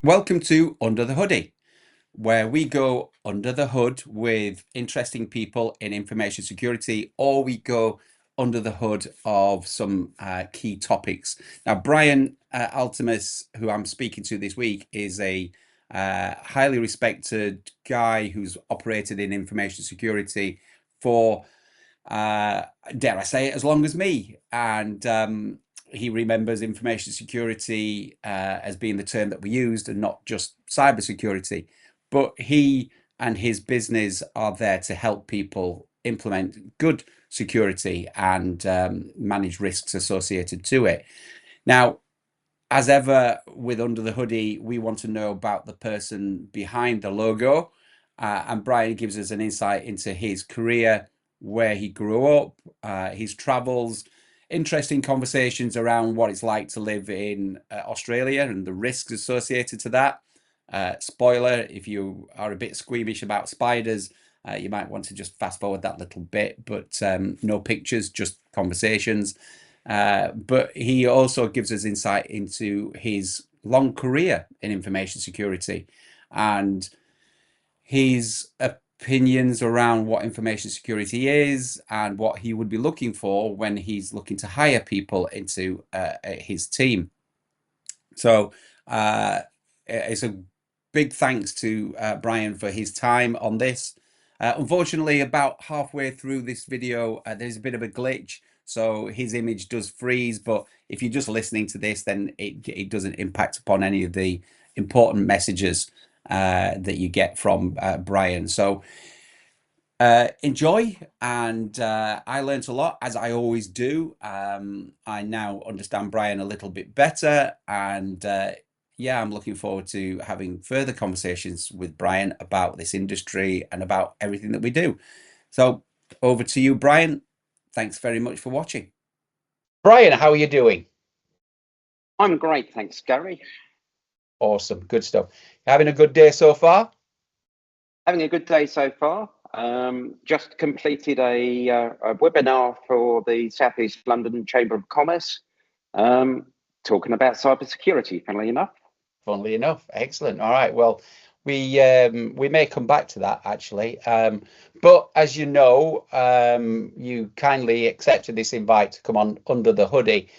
Welcome to Under the Hoodie, where we go under the hood with interesting people in information security, or we go under the hood of some key topics. Now, Bryan Altimas, who I'm speaking to this week, is a highly respected guy who's operated in information security for, dare I say it, as long as me. And he remembers information security as being the term that we used and not just cybersecurity. But he and his business are there to help people implement good security and manage risks associated to it. Now, as ever with Under the Hoodie, we want to know about the person behind the logo. And Bryan gives us an insight into his career, where he grew up, his travels, interesting conversations around what it's like to live in Australia and the risks associated to that. Spoiler, if you are a bit squeamish about spiders, you might want to just fast forward that little bit, but no pictures, just conversations. But he also gives us insight into his long career in information security and his opinions around what information security is and what he would be looking for when he's looking to hire people into his team. So it's a big thanks to Bryan for his time on this. Unfortunately, about halfway through this video, there's a bit of a glitch. So his image does freeze, but if you're just listening to this, then it doesn't impact upon any of the important messages that you get from Bryan. So enjoy, and I learned a lot, as I always do. I now understand Bryan a little bit better, and yeah, I'm looking forward to having further conversations with Bryan about this industry and about everything that we do. So over to you, Bryan. Thanks very much for watching. Bryan, how are you doing? I'm great, thanks, Gary. Awesome, good stuff. Having a good day so far? Having a good day so far. Just completed a webinar for the South East London Chamber of Commerce, talking about cybersecurity, funnily enough. Funnily enough, excellent. All right, well, we may come back to that actually. But as you know, you kindly accepted this invite to come on Under the Hoodie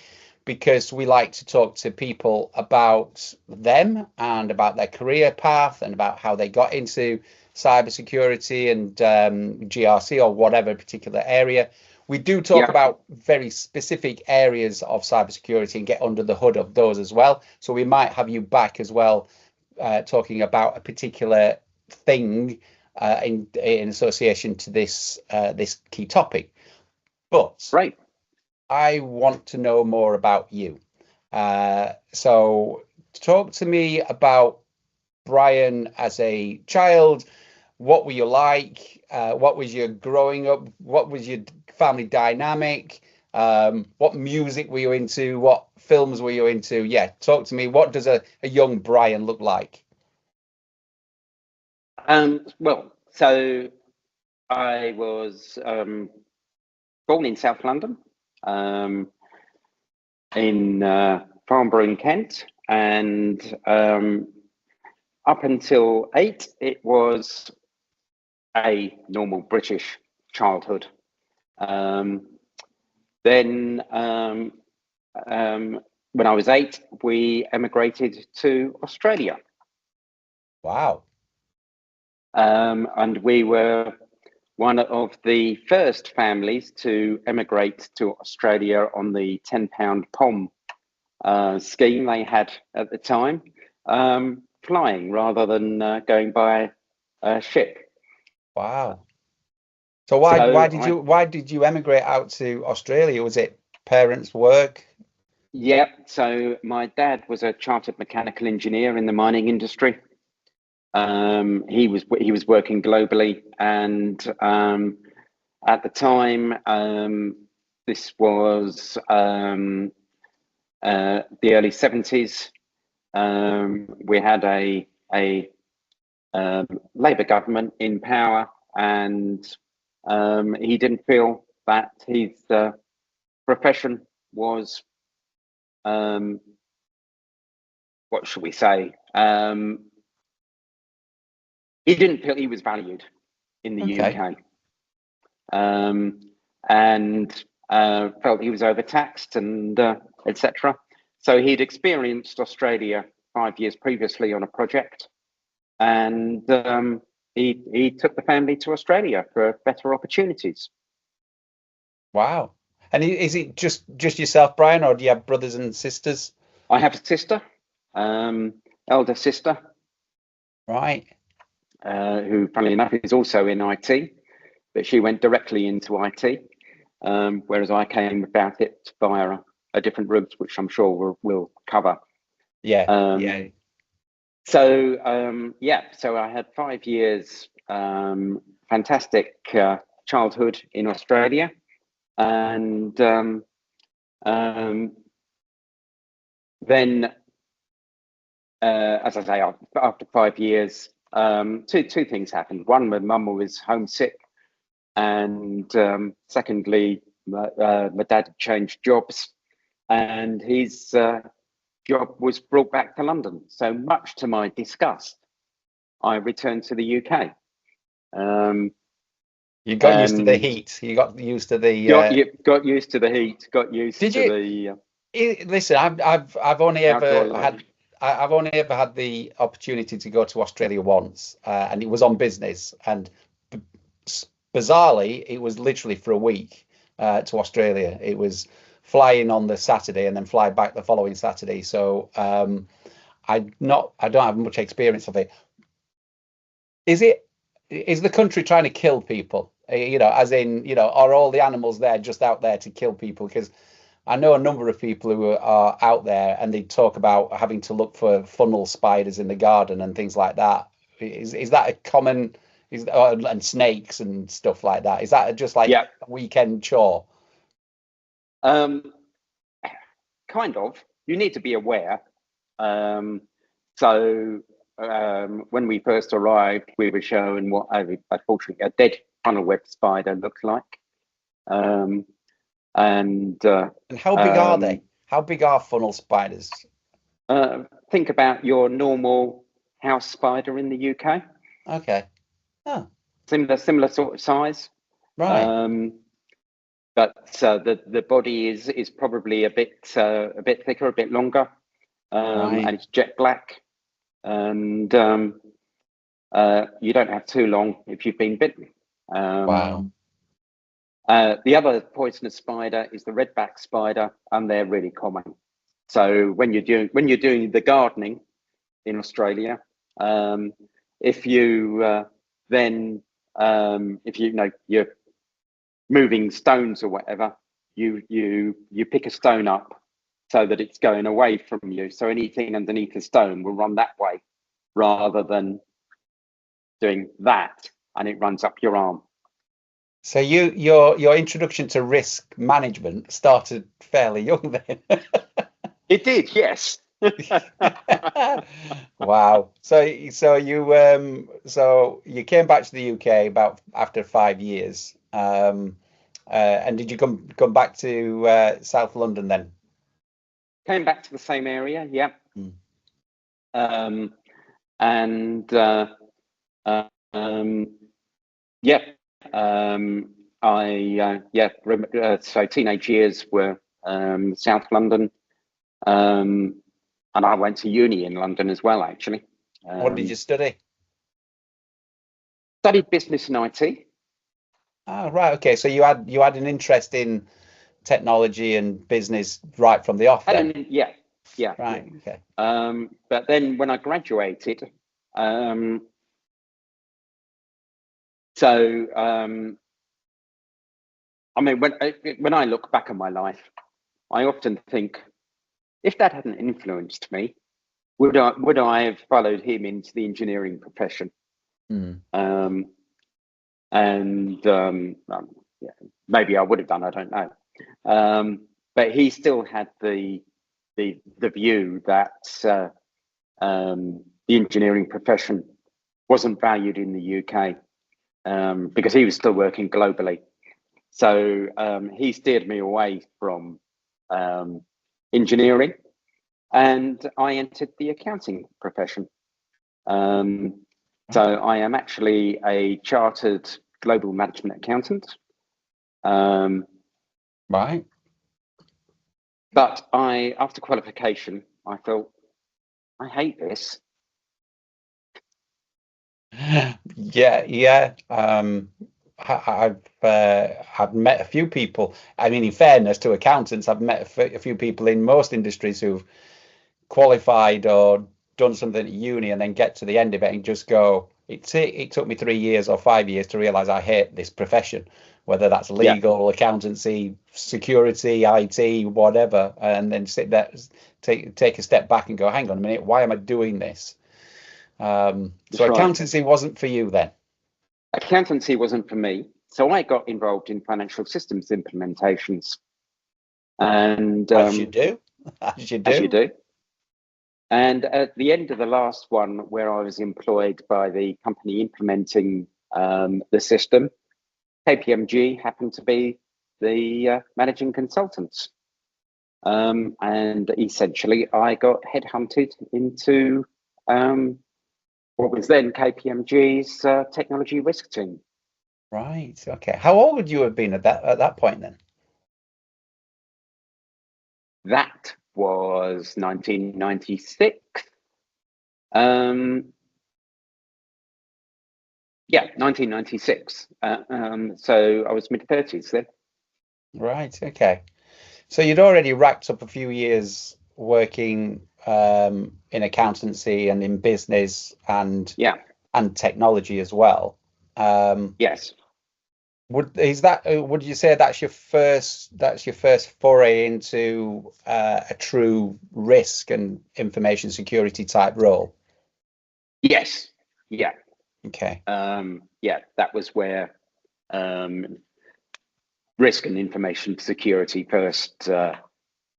because we like to talk to people about them and about their career path and about how they got into cybersecurity and GRC or whatever particular area. We do talk about very specific areas of cybersecurity and get under the hood of those as well. So we might have you back as well, talking about a particular thing in association to this this key topic. But right, I want to know more about you. So talk to me about Bryan as a child. What were you like? What was your growing up? What was your family dynamic? What music were you into? What films were you into? Yeah, talk to me. What does a young Bryan look like? Well, so I was born in South London, in Farnborough in Kent, and up until 8, it was a normal British childhood. Then when I was 8, we emigrated to Australia. Wow. And we were one of the first families to emigrate to Australia on the £10 POM scheme they had at the time, flying rather than going by ship. Wow. So why did you emigrate out to Australia? Was it parents' work? Yeah. So my dad was a chartered mechanical engineer in the mining industry. He was working globally, and at the time, this was the early 70s. We had a Labour government in power, and he didn't feel that his profession was what should we say? He didn't feel he was valued in the UK, and felt he was overtaxed and etc. So he'd experienced Australia 5 years previously on a project, and he took the family to Australia for better opportunities. Wow. And is it just yourself, Bryan, or do you have brothers and sisters? I have a sister, elder sister, Right. who, funnily enough, is also in IT, but she went directly into IT, whereas I came about it via a different route, which I'm sure we'll cover. Yeah. Yeah. So so I had 5 years, fantastic childhood in Australia, and then, as I say, after 5 years, two things happened. One, my mum was homesick, and secondly, my dad had changed jobs, and his job was brought back to London. So much to my disgust, I returned to the UK. You got used to the heat. You got used to the. Got used to the heat. Got used Did to you? the. Listen, I've only ever had. I've only ever had the opportunity to go to Australia once, and it was on business. And bizarrely, it was literally for a week to Australia. It was flying on the Saturday and then fly back the following Saturday. So I don't have much experience of it. Is the country trying to kill people? As in, are all the animals there just out there to kill people? Because I know a number of people who are out there, and they talk about having to look for funnel spiders in the garden and things like that. Is that a common? And snakes and stuff like that? Is that just like a weekend chore? Kind of. You need to be aware. When we first arrived, we were shown what unfortunately a dead funnel web spider looked like. And how big are they? How big are funnel spiders? Think about your normal house spider in the UK. Okay. Oh. Similar sort of size. Right. But the body is probably a bit thicker, a bit longer, right. and it's jet black. And you don't have too long if you've been bitten. Wow. The other poisonous spider is the redback spider, and they're really common. So when you're doing the gardening in Australia, if you if you're moving stones or whatever, you pick a stone up so that it's going away from you. So anything underneath the stone will run that way, rather than doing that, and it runs up your arm. So your introduction to risk management started fairly young then. It did, yes. Wow. So you came back to the UK about after 5 years. And did you come back to South London then? Came back to the same area, yeah. So teenage years were South London, and I went to uni in London as well, actually. What did you study? Studied business and IT. Oh, right. Okay. So you had an interest in technology and business right from the off then? Yeah. Right. Okay. But then when I graduated, when I look back on my life, I often think, if Dad hadn't influenced me, would I have followed him into the engineering profession? Maybe I would have done. I don't know. But he still had the view that the engineering profession wasn't valued in the UK, because he was still working globally. So he steered me away from engineering, and I entered the accounting profession. So I am actually a chartered global management accountant. Right. But after qualification, I thought, I hate this. Yeah. I've met a few people. I mean, in fairness to accountants, I've met a few people in most industries who've qualified or done something at uni and then get to the end of it and just go, it took me 3 years or 5 years to realize I hate this profession, whether that's legal, accountancy, security, IT, whatever, and then sit there, take a step back and go, hang on a minute, why am I doing this? So accountancy wasn't for you then? Accountancy wasn't for me. So I got involved in financial systems implementations. And as you do. As you do. And at the end of the last one, where I was employed by the company implementing the system, KPMG happened to be the managing consultants. And essentially, I got headhunted into what was then KPMG's technology risk team. Right. Okay. How old would you have been at that point then? That was 1996. Yeah, 1996. So I was mid-30s then. Right. Okay. So you'd already racked up a few years working in accountancy and in business and technology as well. Yes. Would you say that's your first foray into a true risk and information security type role? Yes. Yeah. Okay. Yeah, that was where risk and information security first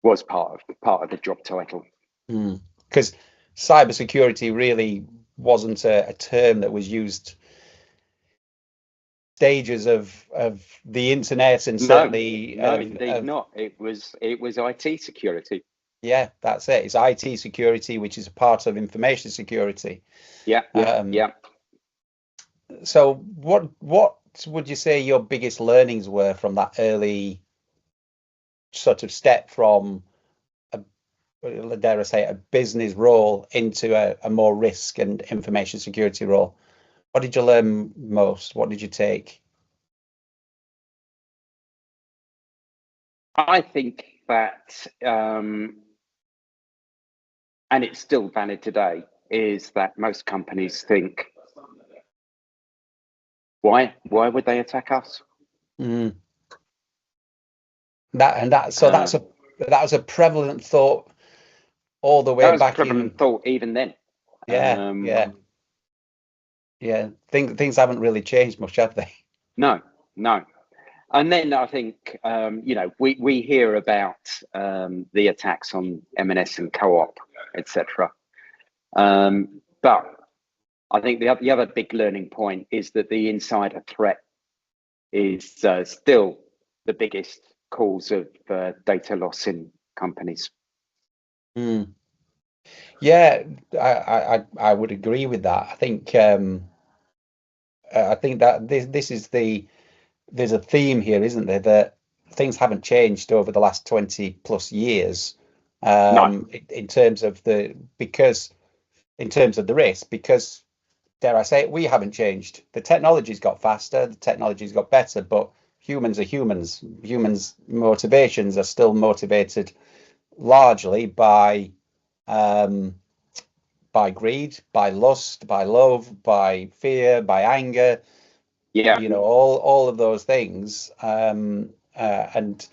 was part of the job title. Because cybersecurity really wasn't a term that was used stages of the internet, and certainly not. It was IT security. Yeah, that's it. It's IT security, which is a part of information security. Yeah. So what would you say your biggest learnings were from that early sort of step from dare I say, a business role into a more risk and information security role? What did you learn most? What did you take? I think that, and it's still valid today, is that most companies think, why would they attack us? That was a prevalent thought all the way back. That was a prevalent thought even then. Yeah. Things haven't really changed much, have they? No. And then I think we hear about the attacks on M&S and Co-op, etc. But I think the other big learning point is that the insider threat is still the biggest cause of data loss in companies. Yeah, I would agree with that. I think that this is there's a theme here, isn't there, that things haven't changed over the last 20 plus years in terms of the risk, because dare I say it, we haven't changed. The technology's got faster, the technology's got better, but humans are humans. Humans' motivations are still motivated largely by greed, by lust, by love, by fear, by anger. Yeah, all of those things, and the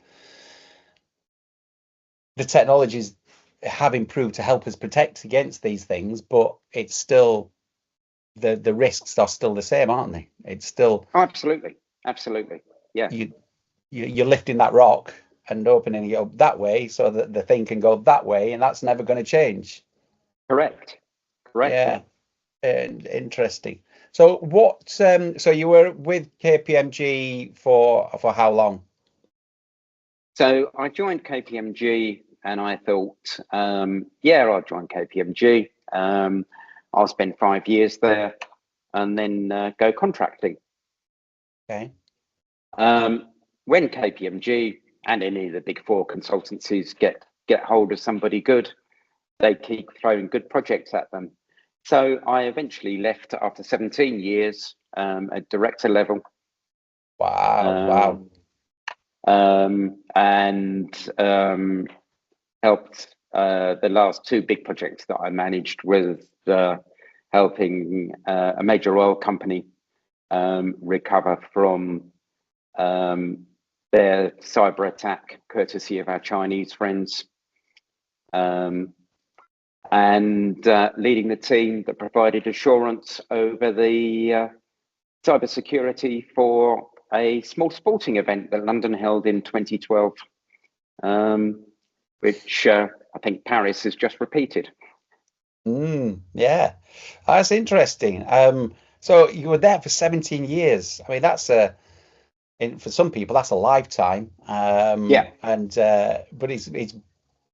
technologies have improved to help us protect against these things, but it's still the risks are still the same, aren't they? It's still absolutely. Yeah, you're lifting that rock and opening it up that way so that the thing can go that way, and that's never going to change. Correct. Yeah. And interesting. So so you were with KPMG for how long? So I joined KPMG and I thought, yeah, I'll join KPMG. I'll spend 5 years there and then go contracting. Okay. When KPMG and any of the big four consultancies get hold of somebody good, they keep throwing good projects at them. So I eventually left after 17 years at director level. Wow. And helped the last two big projects that I managed with helping a major oil company recover from their cyber attack, courtesy of our Chinese friends, and leading the team that provided assurance over the cybersecurity for a small sporting event that London held in 2012, which I think Paris has just repeated. Yeah, that's interesting. So you were there for 17 years. I mean, that's for some people that's a lifetime. Yeah. And but it's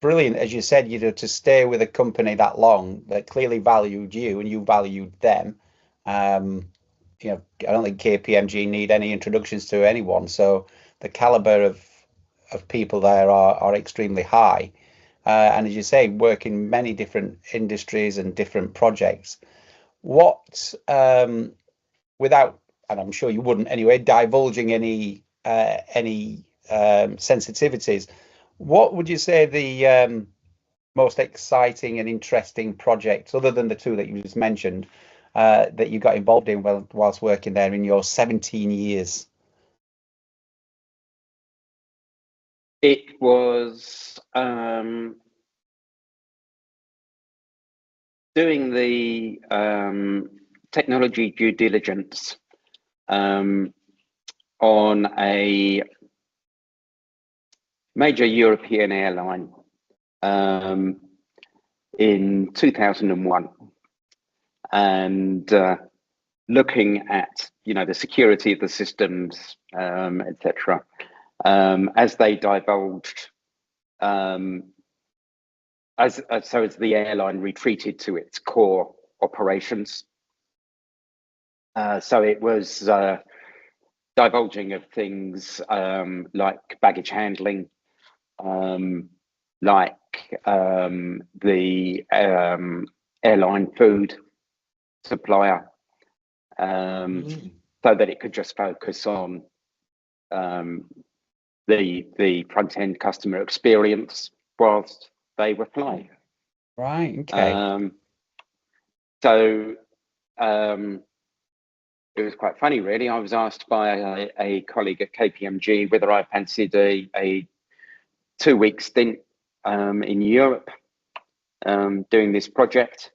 brilliant, as you said, to stay with a company that long that clearly valued you and you valued them. I don't think KPMG need any introductions to anyone. So the caliber of people there are extremely high. And as you say, work in many different industries and different projects. What, without, and I'm sure you wouldn't anyway, divulging any sensitivities, what would you say the most exciting and interesting projects, other than the two that you just mentioned, that you got involved in whilst working there in your 17 years? It was doing the technology due diligence on a major European airline in 2001, and looking at the security of the systems, etc. As they divulged, as the airline retreated to its core operations. So it was divulging of things like baggage handling, like the airline food supplier, so that it could just focus on the front end customer experience whilst they were flying. Right. Okay. So it was quite funny, really. I was asked by a colleague at KPMG whether I fancied a 2-week stint in Europe doing this project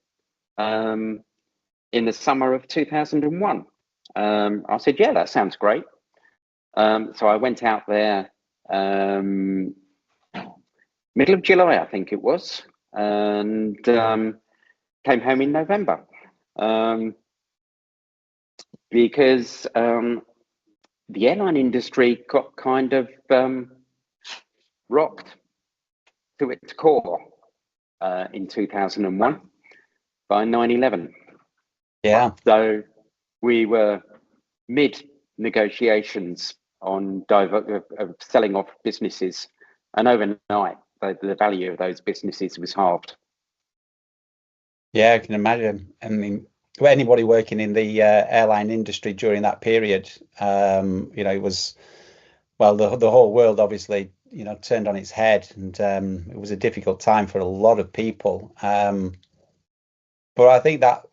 in the summer of 2001. I said, yeah, that sounds great. So I went out there middle of July, I think it was, and came home in November. Because the airline industry got kind of rocked to its core in 2001 by 9/11. Yeah. So we were mid negotiations on selling off businesses, and overnight the value of those businesses was halved. Yeah, I can imagine. I mean, anybody working in the airline industry during that period, it was, well, the whole world obviously, turned on its head, and it was a difficult time for a lot of people. But I think that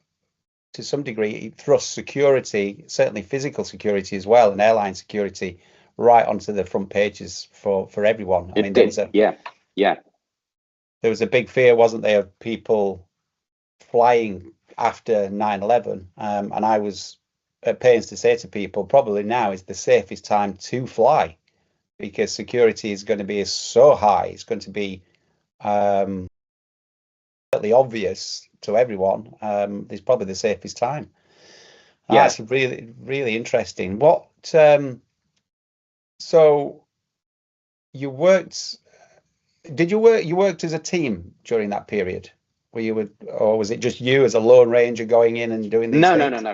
to some degree it thrust security, certainly physical security as well, and airline security, right onto the front pages for everyone. I mean, there was a big fear, wasn't there, of people flying after 9/11, and I was at pains to say to people, probably now is the safest time to fly, because security is going to be so high. It's going to be certainly obvious to everyone. It's probably the safest time. That's really, really interesting. So you worked did you work? You worked as a team during that period, or was it just you as a lone ranger going in and doing these No, things? no.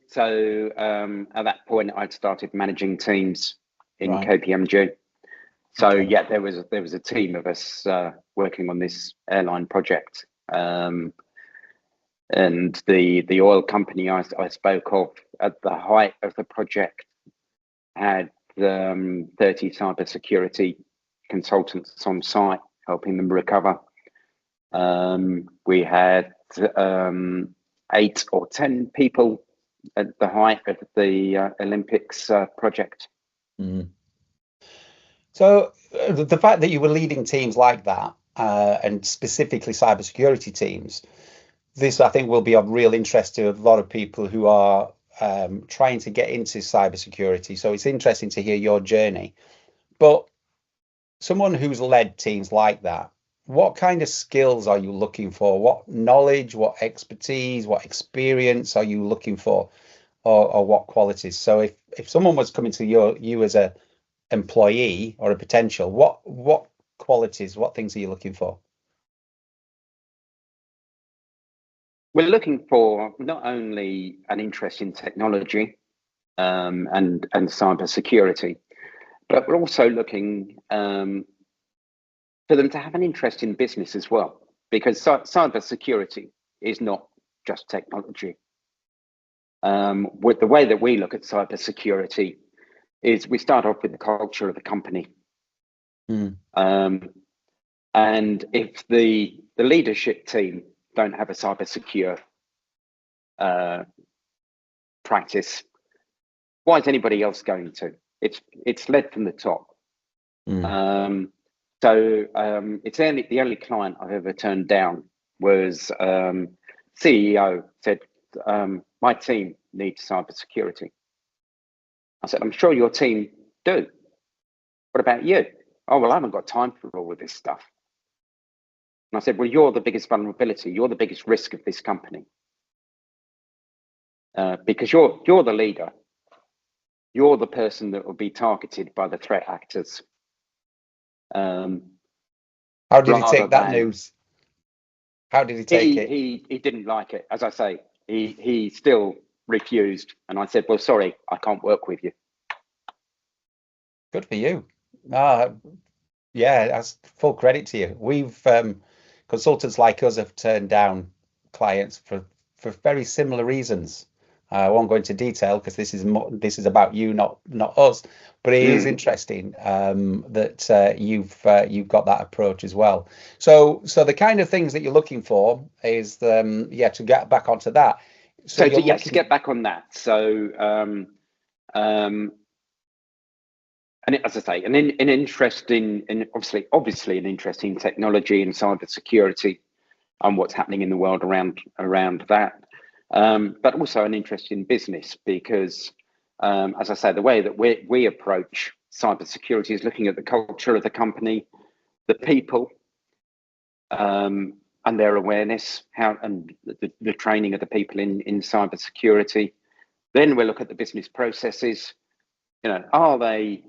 So at that point, I'd started managing teams in Right. KPMG. So Okay. yeah, there was a team of us working on this airline project, and the oil company I spoke of at the height of the project had 30 cybersecurity consultants on site helping them recover. We had 8 or 10 people at the height of the Olympics project. Mm. So the fact that you were leading teams like that, and specifically cybersecurity teams, this I think will be of real interest to a lot of people who are trying to get into cybersecurity. So it's interesting to hear your journey. But someone who's led teams like that, what kind of skills are you looking for? What knowledge, what expertise, what experience are you looking for, or what qualities? So if someone was coming to you as a employee or a potential, what qualities, what things are you looking for? We're looking for not only an interest in technology and cybersecurity, but we're also looking for them to have an interest in business as well, because cybersecurity is not just technology. With the way that we look at cybersecurity is we start off with the culture of the company. And if the leadership team don't have a cybersecure practice, why is anybody else going to? It's led from the top. So it's the only client I've ever turned down was CEO said, my team needs cybersecurity. I said, I'm sure your team do. What about you? Oh, well, I haven't got time for all of this stuff. And I said, well, you're the biggest vulnerability. You're the biggest risk of this company. Because you're the leader. You're the person that will be targeted by the threat actors. How did he take that news? How did he take it? He didn't like it. As I say, he still refused. And I said, well, sorry, I can't work with you. Good for you. Yeah, that's full credit to you. We've consultants like us have turned down clients for very similar reasons. I won't go into detail because this is about you, not us. But it is interesting that you've got that approach as well. So the kind of things that you're looking for is to get back onto that. So to get back on that. So and as I say, an interest in obviously an interest in technology and cybersecurity and what's happening in the world around that, but also an interest in business because, as I say, the way that we approach cybersecurity is looking at the culture of the company, the people, and their awareness, and the training of the people in cybersecurity. Then we look at the business processes. Are they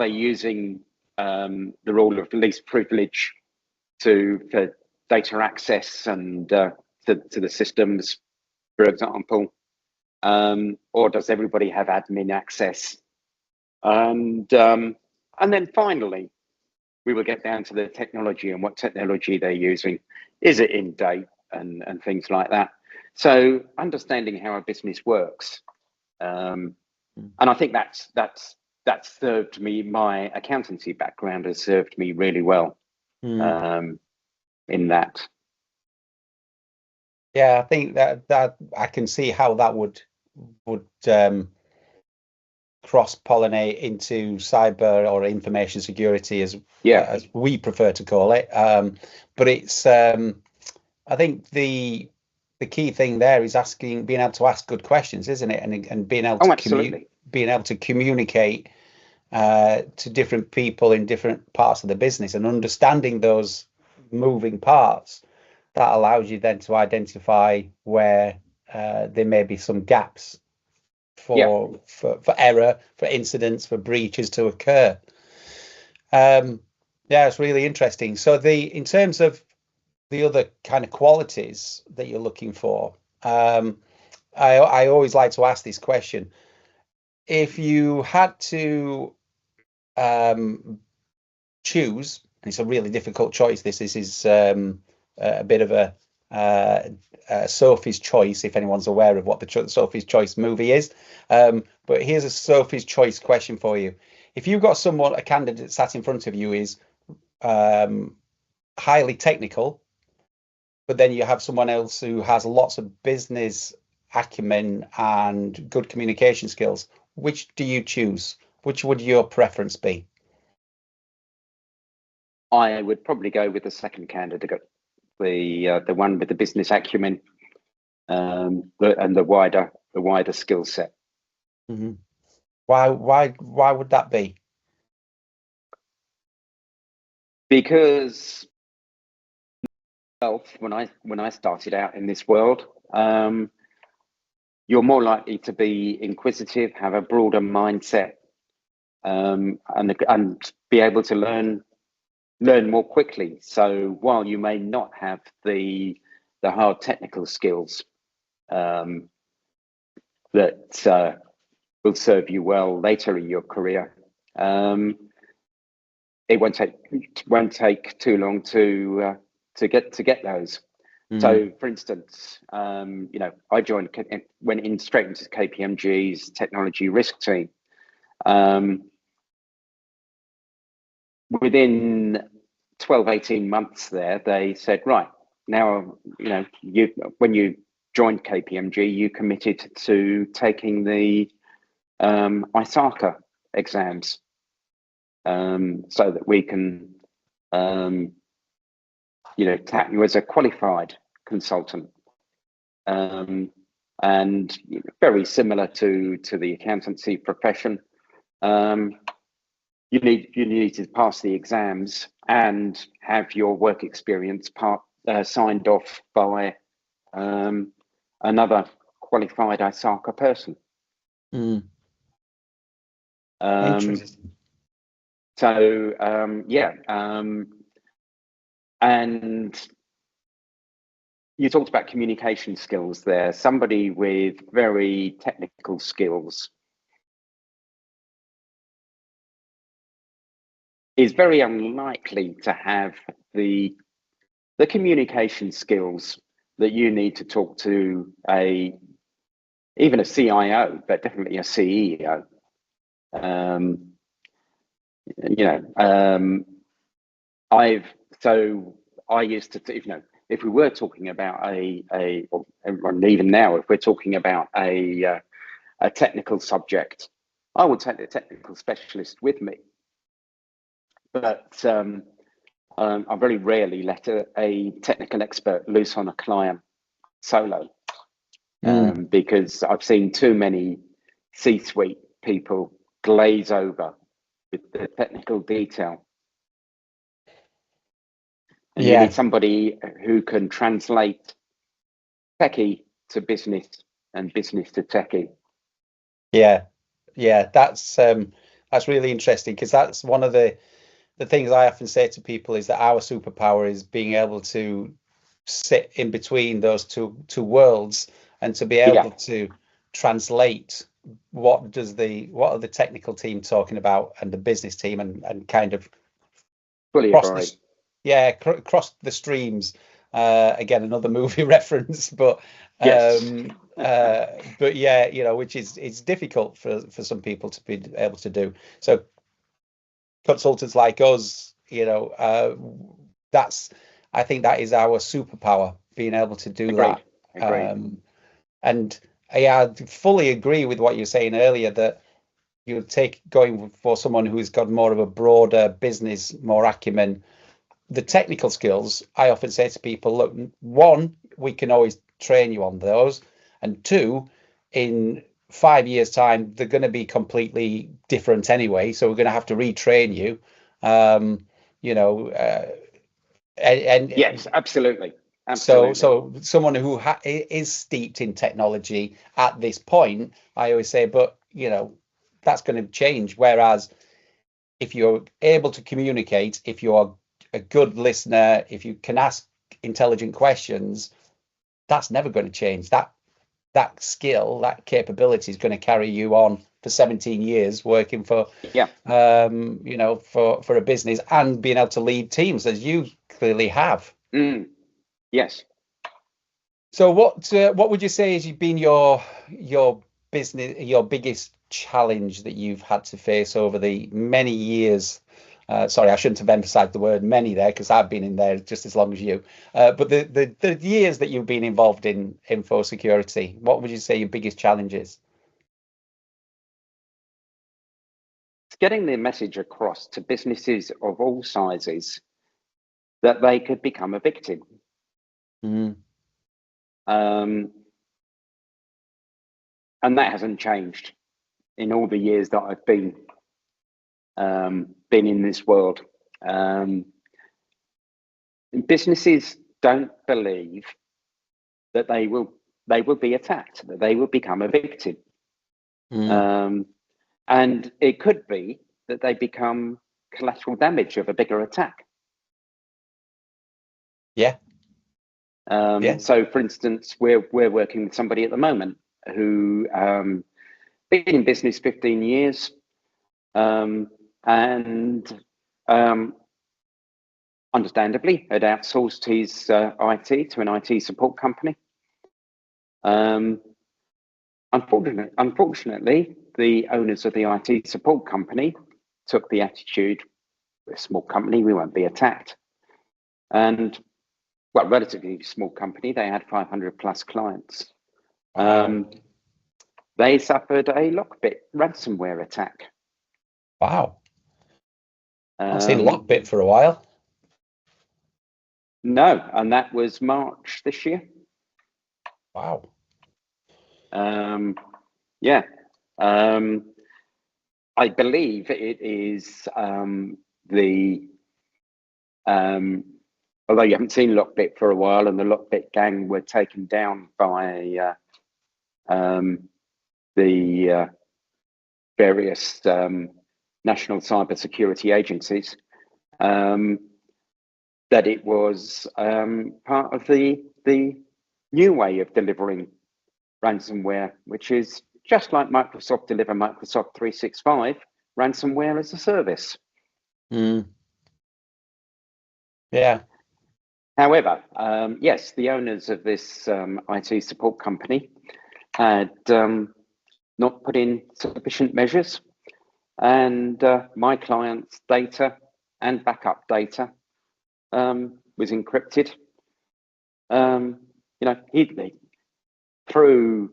using the rule of least privilege for data access and to the systems, for example, or does everybody have admin access? And then finally, we will get down to the technology and what technology they're using. Is it in date and things like that? So understanding how a business works. And I think that's served me. My accountancy background has served me really well in that. Yeah, I think that I can see how that would cross-pollinate into cyber or information security, as we prefer to call it. But it's I think the key thing there is being able to ask good questions, isn't it? And being able to communicate to different people in different parts of the business and understanding those moving parts. That allows you then to identify where there may be some gaps for error, for incidents, for breaches to occur. Yeah, it's really interesting. So in terms of the other kind of qualities that you're looking for, I always like to ask this question. If you had to choose, and it's a really difficult choice. This is a bit of Sophie's Choice, if anyone's aware of what the Sophie's Choice movie is. But here's a Sophie's Choice question for you. If you've got a candidate sat in front of you is highly technical, but then you have someone else who has lots of business acumen and good communication skills, which do you choose? Which would your preference be? I would probably go with the second candidate, the one with the business acumen, and the wider skill set. Mm-hmm. Why would that be? Because when I started out in this world, you're more likely to be inquisitive, have a broader mindset, and be able to learn more quickly. So while you may not have the hard technical skills that will serve you well later in your career, it won't take too long to get those. Mm-hmm. So, for instance, I went in straight into KPMG's technology risk team. Within 12, 18 months there, they said, right, now, when you joined KPMG, you committed to taking the ISACA exams, so that we can, tap you as a qualified consultant. And very similar to the accountancy profession. You need to pass the exams and have your work experience signed off by another qualified ISACA person. Interesting. So and you talked about communication skills there. Somebody with very technical skills is very unlikely to have the communication skills that you need to talk to even a CIO, but definitely a CEO. I used to, if we were talking about or even now, if we're talking about a technical subject, I would take the technical specialist with me. But I very rarely let a technical expert loose on a client solo, because I've seen too many C-suite people glaze over with the technical detail. And you need somebody who can translate techie to business and business to techie. Yeah, that's really interesting, because that's one of the things I often say to people is that our superpower is being able to sit in between those two worlds and to be able to translate what are the technical team talking about and the business team, and kind of cross the streams. Again, another movie reference, but but yeah, which is, it's difficult for some people to be able to do. So consultants like us, I think that is our superpower, being able to do that. And I fully agree with what you were saying earlier, that you take going for someone who's got more of a broader business, more acumen. The technical skills, I often say to people, look, one, we can always train you on those, and two, in 5 years' time, they're going to be completely different anyway, so we're going to have to retrain you. And yes, absolutely. So someone who is steeped in technology at this point, I always say, but that's going to change. Whereas if you're able to communicate, if you're a good listener, if you can ask intelligent questions, that's never going to change. That skill, that capability is going to carry you on for 17 years working for, Yeah. for a business and being able to lead teams as you clearly have. Yes. So what would you say has been your business, your biggest challenge that you've had to face over the many years? Sorry, I shouldn't have emphasized the word many there, because I've been in there just as long as you. But the years that you've been involved in info security, what would you say your biggest challenge is? It's getting the message across to businesses of all sizes that they could become a victim. And that hasn't changed in all the years that I've been in this world. Businesses don't believe that they will be attacked, that they will become a victim. And it could be that they become collateral damage of a bigger attack. Yeah. So, for instance, we're working with somebody at the moment who been in business 15 years, and understandably had outsourced his IT to an IT support company. Unfortunately, the owners of the IT support company took the attitude, we're a small company, we won't be attacked. And, well, relatively small company, they had 500 plus clients. They suffered a Lockbit ransomware attack. Wow. I've seen Lockbit for a while. No, and that was March this year. Wow. Yeah. I believe it is although you haven't seen Lockbit for a while, and the Lockbit gang were taken down by the various national cybersecurity agencies, that it was part of the new way of delivering ransomware, which is just like Microsoft deliver Microsoft 365, ransomware as a service. Yeah. However, yes, the owners of this IT support company had not put in sufficient measures, and my client's data and backup data was encrypted. Through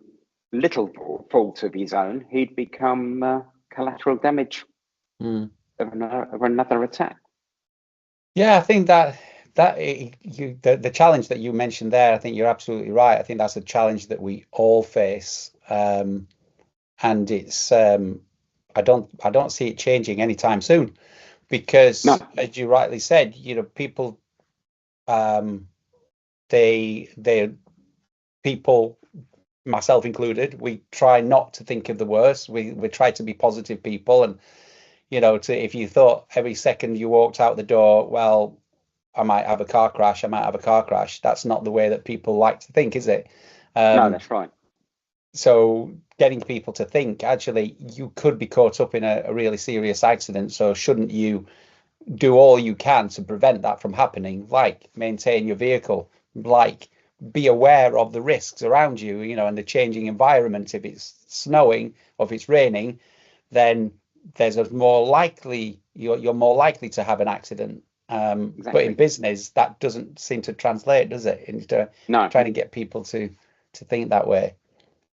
little fault of his own, he'd become collateral damage of another attack. Yeah, I think that the challenge that you mentioned there, I think you're absolutely right. I think that's a challenge that we all face, and it's I don't see it changing anytime soon, because as you rightly said, people people, myself included, we try not to think of the worst. We try to be positive people, and if you thought every second you walked out the door, well, I might have a car crash, that's not the way that people like to think, is it? No, that's right. So getting people to think, actually, you could be caught up in a really serious accident, so shouldn't you do all you can to prevent that from happening, like maintain your vehicle, like be aware of the risks around you, and the changing environment. If it's snowing or if it's raining, then you're more likely to have an accident. Exactly. But in business, that doesn't seem to translate, does it? Into trying to get people to think that way.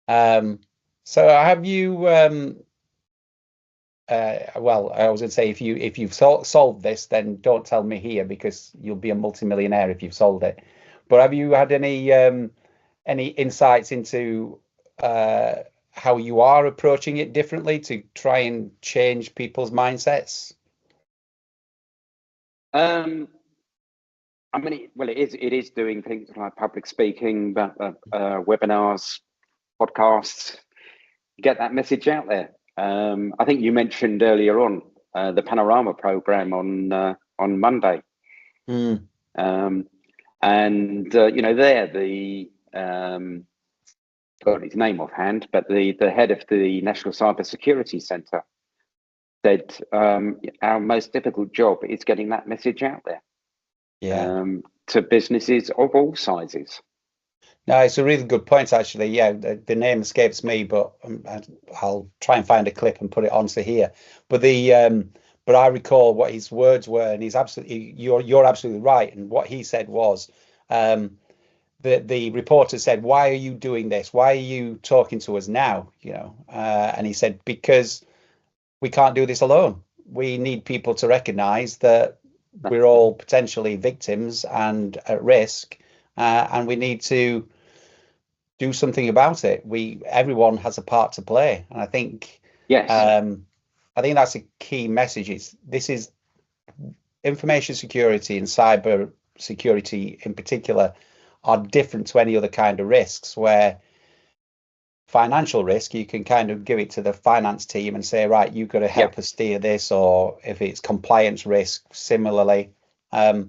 So have you? Well, I was going to say, if you've solved this, then don't tell me here, because you'll be a multimillionaire if you've solved it. But have you had any insights into how you are approaching it differently to try and change people's mindsets? I mean, it is doing things like public speaking, webinars, podcasts, get that message out there. I think you mentioned earlier on the Panorama program on Monday. Mm. And there the got his name offhand, but the head of the National Cybersecurity Centre said our most difficult job is getting that message out there, to businesses of all sizes. No, it's a really good point, actually. Yeah, the name escapes me, but I'll try and find a clip and put it onto here. But but I recall what his words were, and you're absolutely right. And what he said was, the reporter said, "Why are you doing this? Why are you talking to us now?" And he said, "Because we can't do this alone. We need people to recognise that we're all potentially victims and at risk, and we need to do something about it. Everyone has a part to play." And I think, yes, I think that's a key message. This is information security and cyber security in particular are different to any other kind of risks, where financial risk, you can kind of give it to the finance team and say, right, you've got to help us steer this, or if it's compliance risk, similarly. But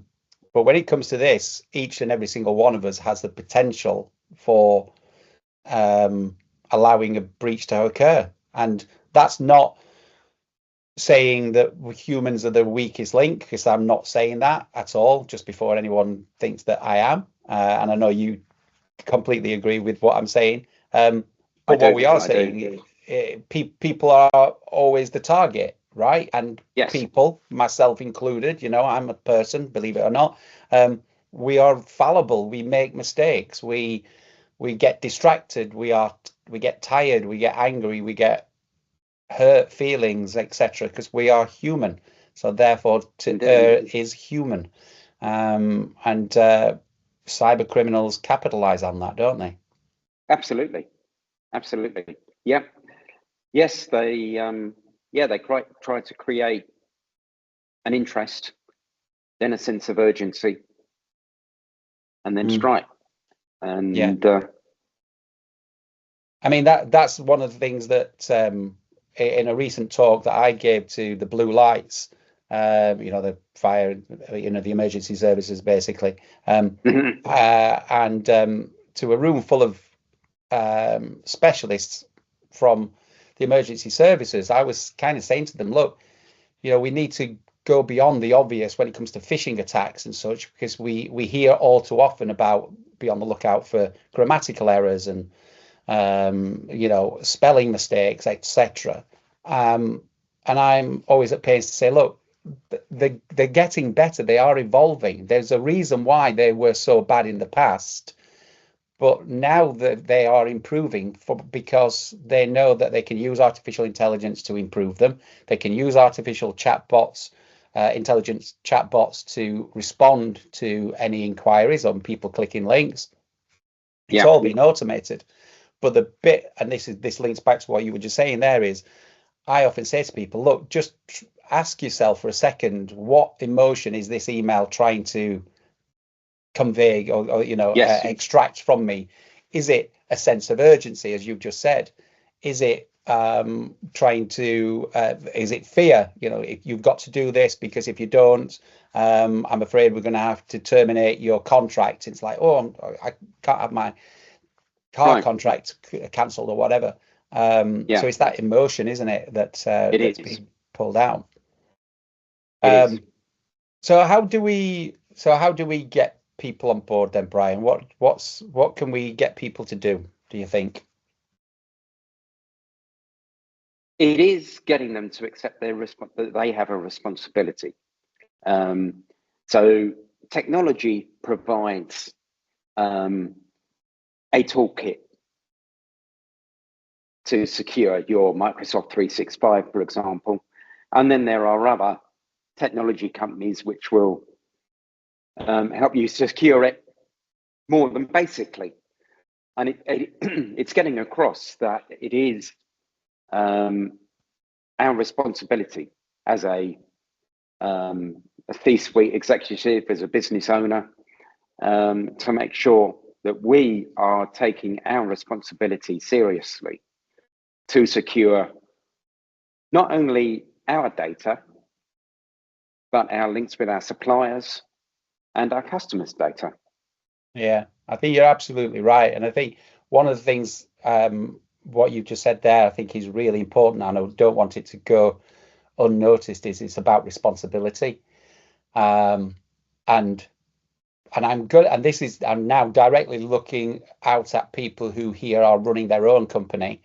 when it comes to this, each and every single one of us has the potential for allowing a breach to occur. And that's not saying that humans are the weakest link, because I'm not saying that at all, just before anyone thinks that I am. And I know you completely agree with what I'm saying. But what we are saying, people are always the target, right? And people, myself included, I'm a person, believe it or not. We are fallible. We make mistakes. We get distracted. We get tired. We get angry. We get hurt feelings, etc. Because we are human. So therefore, to err is human. And cyber criminals capitalize on that, don't they? Absolutely. Yeah. Yes, they try to create an interest, then a sense of urgency, and then strike. And I mean, that's one of the things that in a recent talk that I gave to the Blue Lights, the fire, the emergency services, basically, and to a room full of specialists from the emergency services, I was kind of saying to them, look, we need to go beyond the obvious when it comes to phishing attacks and such, because we hear all too often about be on the lookout for grammatical errors and spelling mistakes, etc. And I'm always at pains to say, look, they're getting better. They are evolving. There's a reason why they were so bad in the past, but now that they are improving because they know that they can use artificial intelligence to improve them. They can use artificial chatbots, intelligence chatbots, to respond to any inquiries on people clicking links. It's all been automated. But the bit, and this links back to what you were just saying there, is I often say to people, look, just ask yourself for a second, what emotion is this email trying to convey or extract from me? Is it a sense of urgency, as you've just said? Is it trying to is it fear? If you've got to do this, because if you don't, I'm afraid we're going to have to terminate your contract. It's like, oh, I can't have my car contract cancelled or whatever. So it's that emotion, isn't it, that's being pulled out. So how do we get people on board then, Bryan? What can we get people to do you think? It is getting them to accept that they have a responsibility. So technology provides a toolkit to secure your Microsoft 365, for example. And then there are other technology companies which will help you secure it more than basically. And it's getting across that it is our responsibility as a C-suite executive, as a business owner, to make sure that we are taking our responsibility seriously to secure not only our data, but our links with our suppliers and our customers' data. Yeah, I think you're absolutely right. And I think one of the things, what you just said there, I think is really important, and I don't want it to go unnoticed, is it's about responsibility. And I'm good, and I'm now directly looking out at people who here are running their own company,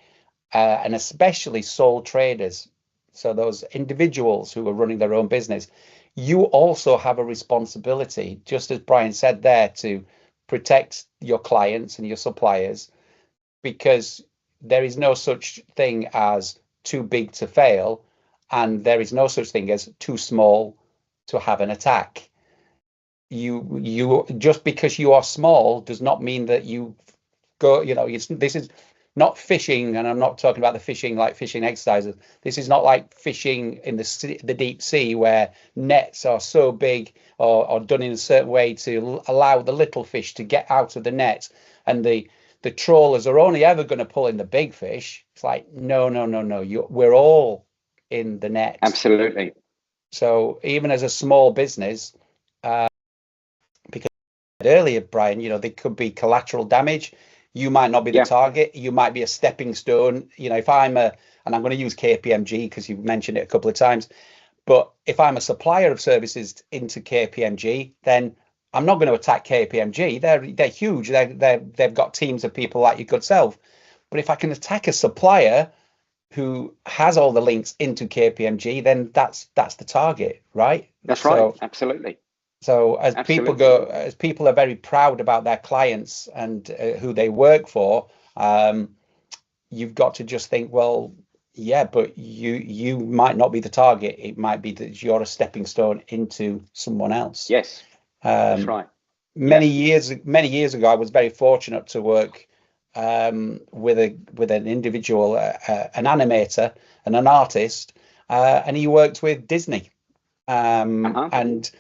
and especially sole traders. So those individuals who are running their own business, you also have a responsibility, just as Bryan said there, to protect your clients and your suppliers, because there is no such thing as too big to fail, and there is no such thing as too small to have an attack. You just because you are small does not mean that you go, this is not fishing, and I'm not talking about the fishing like fishing exercises. This is not like fishing in the deep sea, where nets are so big or done in a certain way to allow the little fish to get out of the net, and the trawlers are only ever going to pull in the big fish. It's like, no, we're all in the net. Absolutely. So even as a small business, because earlier, Bryan, there could be collateral damage. You might not be the target. You might be a stepping stone. If I'm and I'm going to use KPMG because you've mentioned it a couple of times, but if I'm a supplier of services into KPMG, then I'm not going to attack KPMG. They're huge. They've got teams of people like your good self. But if I can attack a supplier who has all the links into KPMG, then that's the target, right? That's right. Absolutely. So as people are very proud about their clients and who they work for, you've got to just think, well, yeah, but you might not be the target. It might be that you're a stepping stone into someone else. Yes, that's right. Many years ago, I was very fortunate to work with an individual, an animator and an artist, and he worked with Disney, and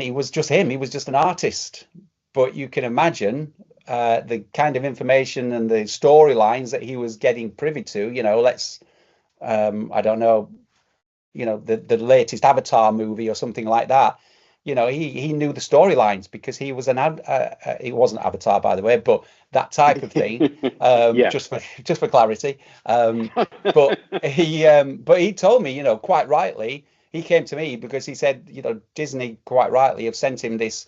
he was just him. He was just an artist, but you can imagine the kind of information and the storylines that he was getting privy to. I don't know, the latest Avatar movie or something like that. He knew the storylines because he was he wasn't Avatar, by the way, but that type of thing. Just for clarity. But he told me, quite rightly, he came to me because he said, Disney quite rightly have sent him this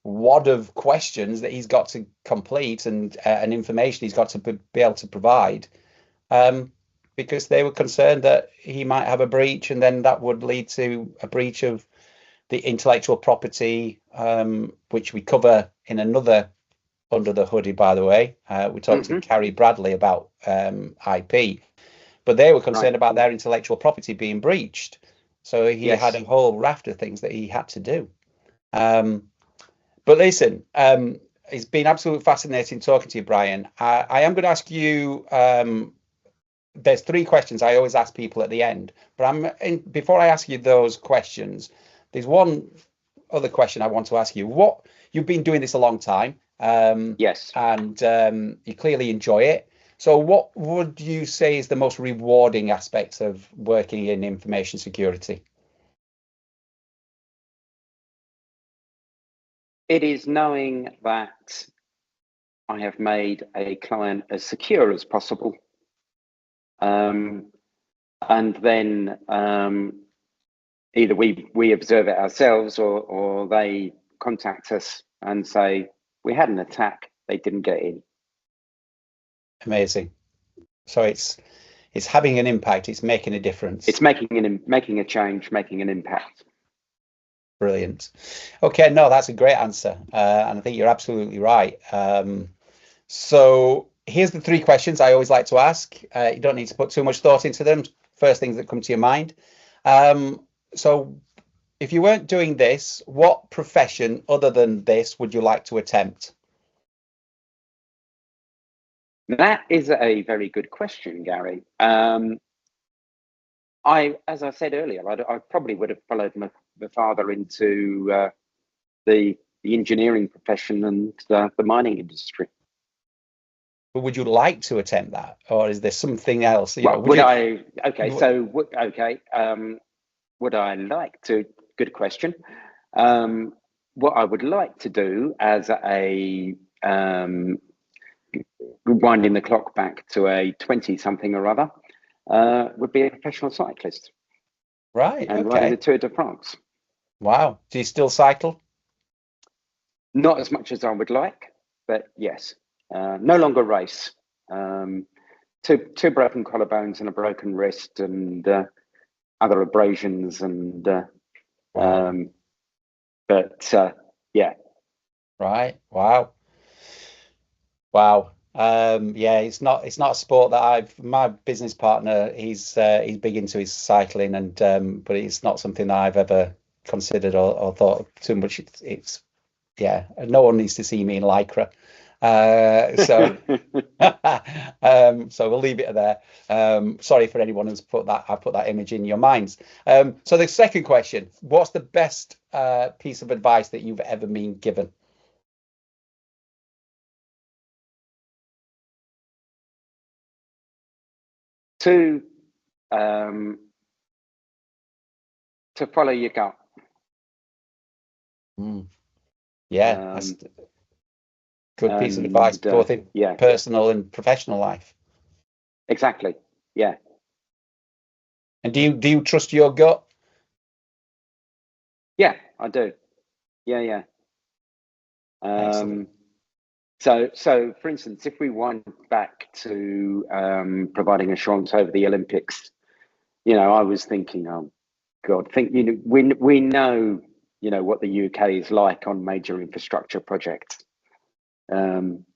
wad of questions that he's got to complete and information he's got to be able to provide, because they were concerned that he might have a breach, and then that would lead to a breach of the intellectual property, which we cover in another Under the Hoodie, by the way. We talked to Carrie Bradley about IP, but they were concerned about their intellectual property being breached. So he had a whole raft of things that he had to do. But listen, it's been absolutely fascinating talking to you, Bryan. I am going to ask you, there's 3 questions I always ask people at the end, but before I ask you those questions, there's one other question I want to ask you. You've been doing this a long time, yes, and you clearly enjoy it. So what would you say is the most rewarding aspects of working in information security? It is knowing that I have made a client as secure as possible, and then either we observe it ourselves, or they contact us and say, we had an attack, they didn't get in. Amazing. So it's having an impact. It's making a difference. It's making a change, making an impact. Brilliant. Okay, no, that's a great answer, and I think you're absolutely right. So here's the 3 questions I always like to ask. You don't need to put too much thought into them. First things that come to your mind. So if you weren't doing this, what profession other than this would you like to attempt? That is a very good question, Gary. As I said earlier, I probably would have followed my father into the engineering profession and the mining industry. But would you like to attempt that, or is there something else? Okay. would I like to? Good question. What I would like to do as a winding the clock back to a 20-something or other would be a professional cyclist. Right. And Okay. riding the Tour de France. Wow. Do you still cycle? Not as much as I would like, but yes. No longer race. Two broken collarbones and a broken wrist and other abrasions and Wow. Yeah. Right. Wow. Wow. Yeah, it's not a sport that my business partner, he's big into his cycling, and but it's not something that I've ever considered or thought too much. It's yeah, no one needs to see me in lycra. So so we'll leave it there. Sorry for anyone who's I've put that image in your minds. So the second question, what's the best piece of advice that you've ever been given? To follow your gut. Yeah, that's a good piece of advice, both in personal and professional life. Exactly. Yeah. And do you trust your gut? Yeah, I do. Yeah. So for instance, if we wind back to providing assurance over the Olympics, I was thinking, oh God, we know, what the UK is like on major infrastructure projects.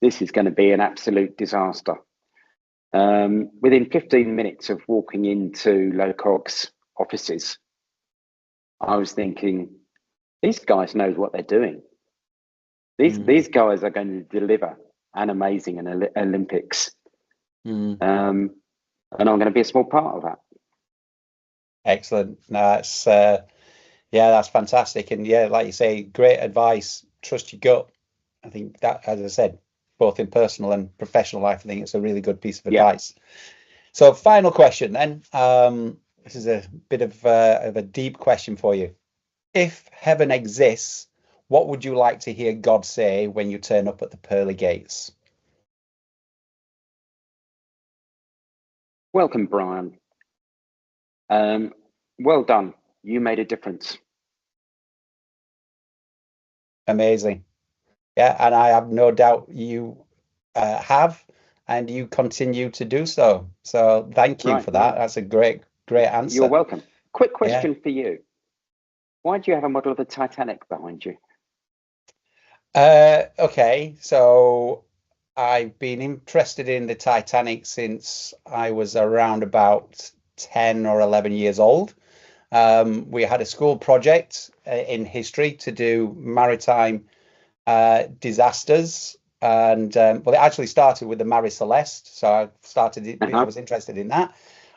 This is going to be an absolute disaster. Within 15 minutes of walking into Locog's offices, I was thinking, these guys know what they're doing. These guys are going to deliver an amazing Olympics. And I'm going to be a small part of that. Excellent. No, that's fantastic. And yeah, like you say, great advice. Trust your gut. I think that, as I said, both in personal and professional life, I think it's a really good piece of advice. So final question then. This is a bit of a deep question for you. If heaven exists, what would you like to hear God say when you turn up at the pearly gates? Welcome, Bryan. Well done. You made a difference. Amazing. Yeah, and I have no doubt you have, and you continue to do so. So thank you for that. That's a great answer. You're welcome. Quick question for you. Why do you have a model of the Titanic behind you? Okay, so I've been interested in the Titanic since I was around about 10 or 11 years old. We had a school project in history to do maritime disasters, and well, it actually started with the Mary Celeste. So I was interested in that,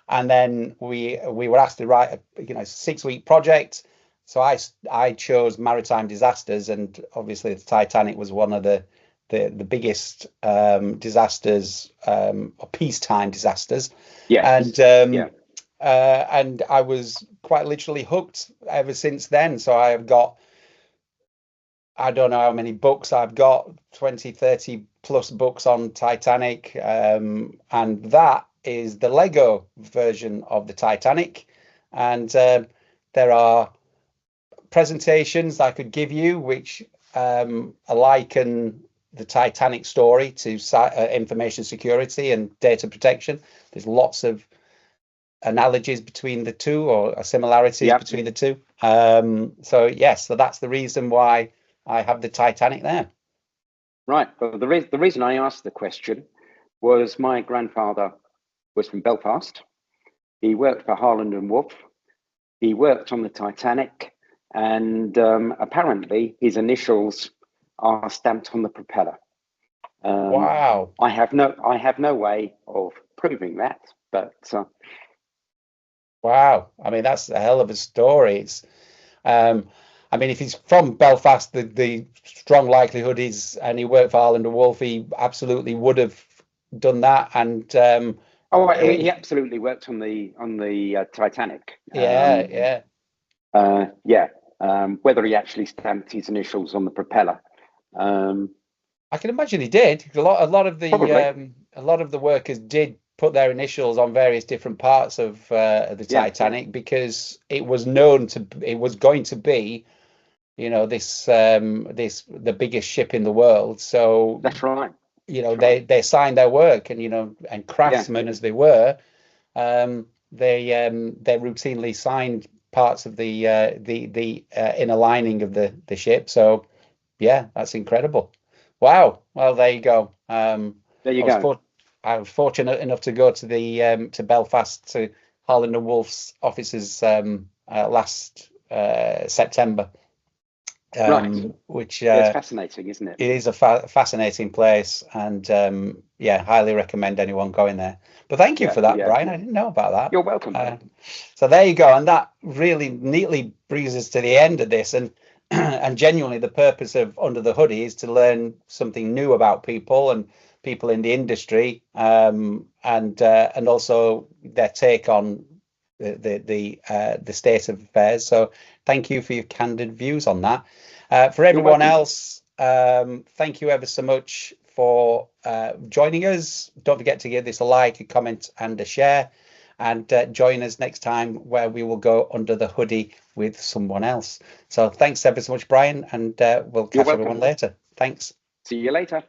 and then we were asked to write a 6-week project. So I chose maritime disasters, and obviously the Titanic was one of the biggest disasters, or peacetime disasters. Yes. And I was quite literally hooked ever since then. So I have got, I don't know how many books I've got, 20, 30 plus books on Titanic. And that is the Lego version of the Titanic. And there are presentations I could give you which liken the Titanic story to information security and data protection. There's lots of analogies between the two, or similarities between the two. So that's the reason why I have the Titanic there. Right. Well, the reason I asked the question was my grandfather was from Belfast. He worked for Harland and Wolff. He worked on the Titanic, and apparently his initials are stamped on the propeller. Wow. I have no way of proving that, but wow. I mean, that's a hell of a story. It's I mean, if he's from Belfast, the strong likelihood is, and he worked for Harland and Wolff, he absolutely would have done that. And he absolutely worked on the Titanic. Yeah. Yeah, whether he actually stamped his initials on the propeller. I can imagine he did. A lot of Probably. the workers did put their initials on various different parts of the Yeah. Titanic because it was known it was going to be, the biggest ship in the world. So, That's right. they signed their work, and and craftsmen as they were, they routinely signed parts of the inner lining of the ship. So yeah, that's incredible. Wow. Well, there you go. There you I was go. I was fortunate enough to go to the to Belfast to Harland and Wolff's offices last September. Right. Which Yeah, it's fascinating, isn't it? it is a fascinating place, and yeah, highly recommend anyone going there. But thank you Yeah, for that, yeah. Brian. I didn't know about that. You're welcome. So there you go, and that really neatly brings us to the end of this. And and genuinely, the purpose of Under the Hoodie is to learn something new about people and people in the industry, and also their take on the state of affairs. So thank you for your candid views on that. For everyone welcome. else, thank you ever so much for joining us. Don't forget to give this a like, a comment, and a share. And join us next time where we will go under the hoodie with someone else. So thanks ever so much, Brian, and we'll You're catch everyone welcome. later. Thanks. See you later.